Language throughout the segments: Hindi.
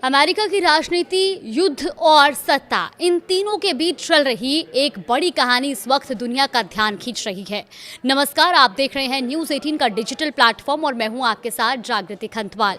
अमेरिका की राजनीति, युद्ध और सत्ता, इन तीनों के बीच चल रही एक बड़ी कहानी इस वक्त दुनिया का ध्यान खींच रही है। नमस्कार, आप देख रहे हैं न्यूज़ 18 का डिजिटल प्लेटफॉर्म और मैं हूं आपके साथ जागृति खंतवाल।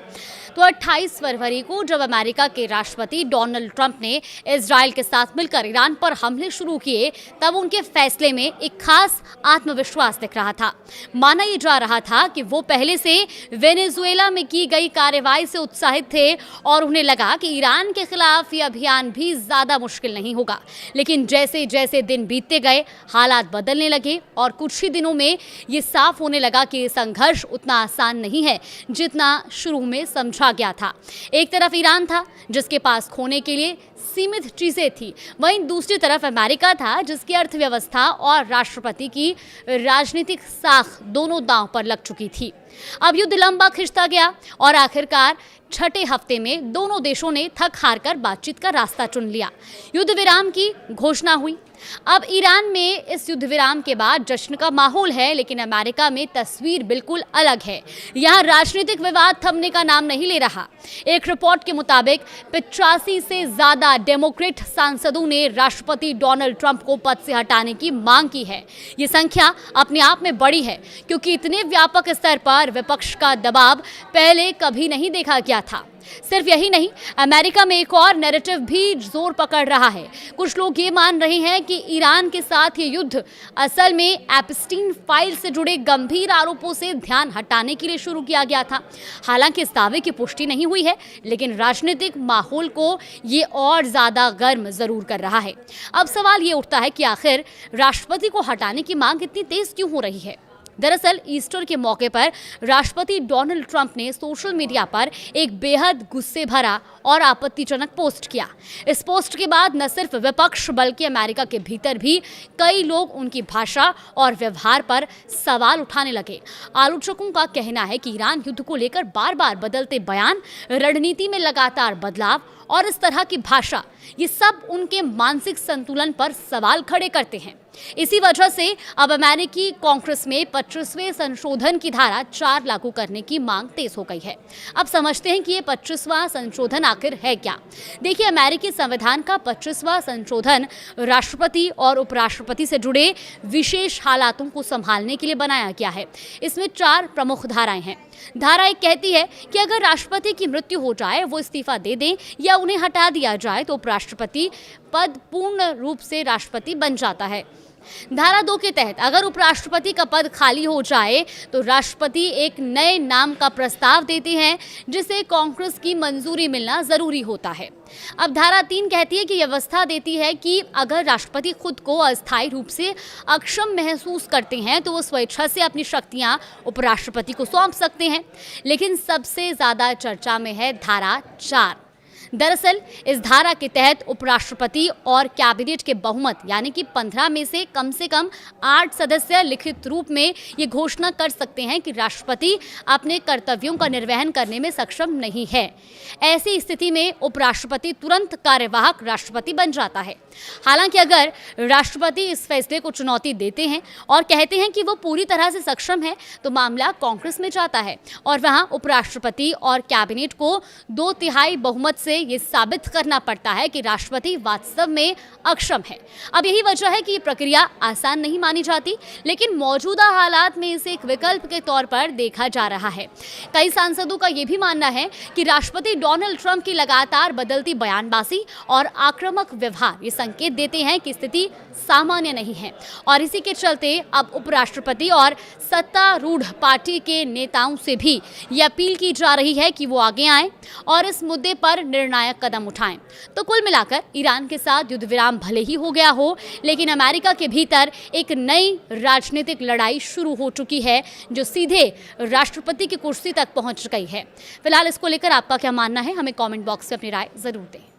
तो 28 फरवरी को जब अमेरिका के राष्ट्रपति डोनाल्ड ट्रंप ने इजराइल के साथ मिलकर ईरान पर हमले शुरू किए, तब उनके फैसले में एक खास आत्मविश्वास दिख रहा था। माना यह जा रहा था कि वो पहले से वेनेजुएला में की गई कार्रवाई से उत्साहित थे और उन्हें लगा कि ईरान के खिलाफ ये अभियान भी ज्यादा मुश्किल नहीं होगा। लेकिन जैसे जैसे दिन बीतते गए, हालात बदलने लगे और कुछ ही दिनों में ये साफ होने लगा कि ये संघर्ष उतना आसान नहीं है जितना शुरू में समझा गया था। एक तरफ ईरान था जिसके पास खोने के लिए सीमित चीजें थी, वहीं दूसरी तरफ अमेरिका था जिसकी अर्थव्यवस्था और राष्ट्रपति की राजनीतिक साख दोनों दांव पर लग चुकी थी। अब युद्ध लंबा खिंचता गया और आखिरकार छठे हफ्ते में दोनों देशों ने थक हार कर बातचीत का रास्ता चुन लिया। युद्ध विराम की घोषणा हुई। अब ईरान में इस युद्ध विराम के बाद जश्न का माहौल है, लेकिन अमेरिका में तस्वीर बिल्कुल अलग है। यहाँ राजनीतिक विवाद थमने का नाम नहीं ले रहा। एक रिपोर्ट के मुताबिक 85 से ज्यादा डेमोक्रेट सांसदों ने राष्ट्रपति डोनाल्ड ट्रंप को पद से हटाने की मांग की है। ये संख्या अपने आप में बड़ी है, क्योंकि इतने व्यापक स्तर पर विपक्ष का दबाव पहले कभी नहीं देखा गया था। सिर्फ यही नहीं, अमेरिका में एक और नैरेटिव भी जोर पकड़ रहा है। कुछ लोग ये मान रहे हैं कि ईरान के साथ ये युद्ध असल में एप्स्टीन फाइल से जुड़े गंभीर आरोपों से ध्यान हटाने के लिए शुरू किया गया था। हालांकि इस दावे की पुष्टि नहीं हुई है, लेकिन राजनीतिक माहौल को ये और ज्यादा गर्म जरूर कर रहा है। अब सवाल ये उठता है कि आखिर राष्ट्रपति को हटाने की मांग इतनी तेज क्यों हो रही है। दरअसल ईस्टर के मौके पर राष्ट्रपति डोनाल्ड ट्रंप ने सोशल मीडिया पर एक बेहद गुस्से भरा और आपत्तिजनक पोस्ट किया। इस पोस्ट के बाद न सिर्फ विपक्ष बल्कि अमेरिका के भीतर भी कई लोग उनकी भाषा और व्यवहार पर सवाल उठाने लगे। आलोचकों का कहना है कि ईरान युद्ध को लेकर बार बार बदलते बयान, रणनीति में लगातार बदलाव और इस तरह की भाषा, ये सब उनके मानसिक संतुलन पर सवाल खड़े करते हैं। इसी वजह से अब अमेरिकी कांग्रेस में 25वें संशोधन की धारा 4 लागू करने की मांग तेज हो गई है। अब समझते हैं कि ये 25वां संशोधन आखिर है क्या। देखिए, अमेरिकी संविधान का 25वां संशोधन राष्ट्रपति और उपराष्ट्रपति से जुड़े विशेष हालातों को संभालने के लिए बनाया गया है। इसमें 4 प्रमुख धाराएं हैं। धारा 1 कहती है कि अगर राष्ट्रपति की मृत्यु हो जाए, वो इस्तीफा दे दें या उन्हें हटा दिया जाए, तो उपराष्ट्रपति पद पूर्ण रूप से राष्ट्रपति बन जाता है। धारा 2 के तहत अगर उपराष्ट्रपति का पद खाली हो जाए तो राष्ट्रपति एक नए नाम का प्रस्ताव देते हैं, जिसे कांग्रेस की मंजूरी मिलना जरूरी होता है। अब धारा 3 कहती है कि व्यवस्था देती है कि अगर राष्ट्रपति खुद को अस्थायी रूप से अक्षम महसूस करते हैं तो वो स्वेच्छा से अपनी शक्तियां उपराष्ट्रपति को सौंप सकते हैं। लेकिन सबसे ज्यादा चर्चा में है धारा 4। दरअसल इस धारा के तहत उपराष्ट्रपति और कैबिनेट के बहुमत यानी कि 15 में से कम 8 सदस्य लिखित रूप में ये घोषणा कर सकते हैं कि राष्ट्रपति अपने कर्तव्यों का निर्वहन करने में सक्षम नहीं है। ऐसी स्थिति में उपराष्ट्रपति तुरंत कार्यवाहक राष्ट्रपति बन जाता है। हालांकि अगर राष्ट्रपति इस फैसले को चुनौती देते हैं और कहते हैं कि वो पूरी तरह से सक्षम है, तो मामला कांग्रेस में जाता है और वहां उपराष्ट्रपति और कैबिनेट को 2/3 बहुमत से ये साबित करना पड़ता है कि राष्ट्रपति वास्तव में अक्षम है। अब यही वजह है कि ये प्रक्रिया आसान नहीं मानी जाती, लेकिन मौजूदा हालात में इसे एक विकल्प के तौर पर देखा जा रहा है। कई सांसदों का यह भी मानना है कि राष्ट्रपति डोनाल्ड ट्रंप की लगातार बदलती बयानबाजी और आक्रामक व्यवहार ये संकेत देते हैं कि स्थिति सामान्य नहीं है और इसी के चलते अब उपराष्ट्रपति और सत्तारूढ़ पार्टी के नेताओं से भी ये अपील की जा रही है कि वो आगे आएं और इस मुद्दे पर निर्णायक कदम उठाएं। तो कुल मिलाकर ईरान के साथ युद्ध विराम भले ही हो गया हो, लेकिन अमेरिका के भीतर एक नई राजनीतिक लड़ाई शुरू हो चुकी है जो सीधे राष्ट्रपति की कुर्सी तक पहुंच गई है। फिलहाल इसको लेकर आपका क्या मानना है, हमें कमेंट बॉक्स में अपनी राय जरूर दें।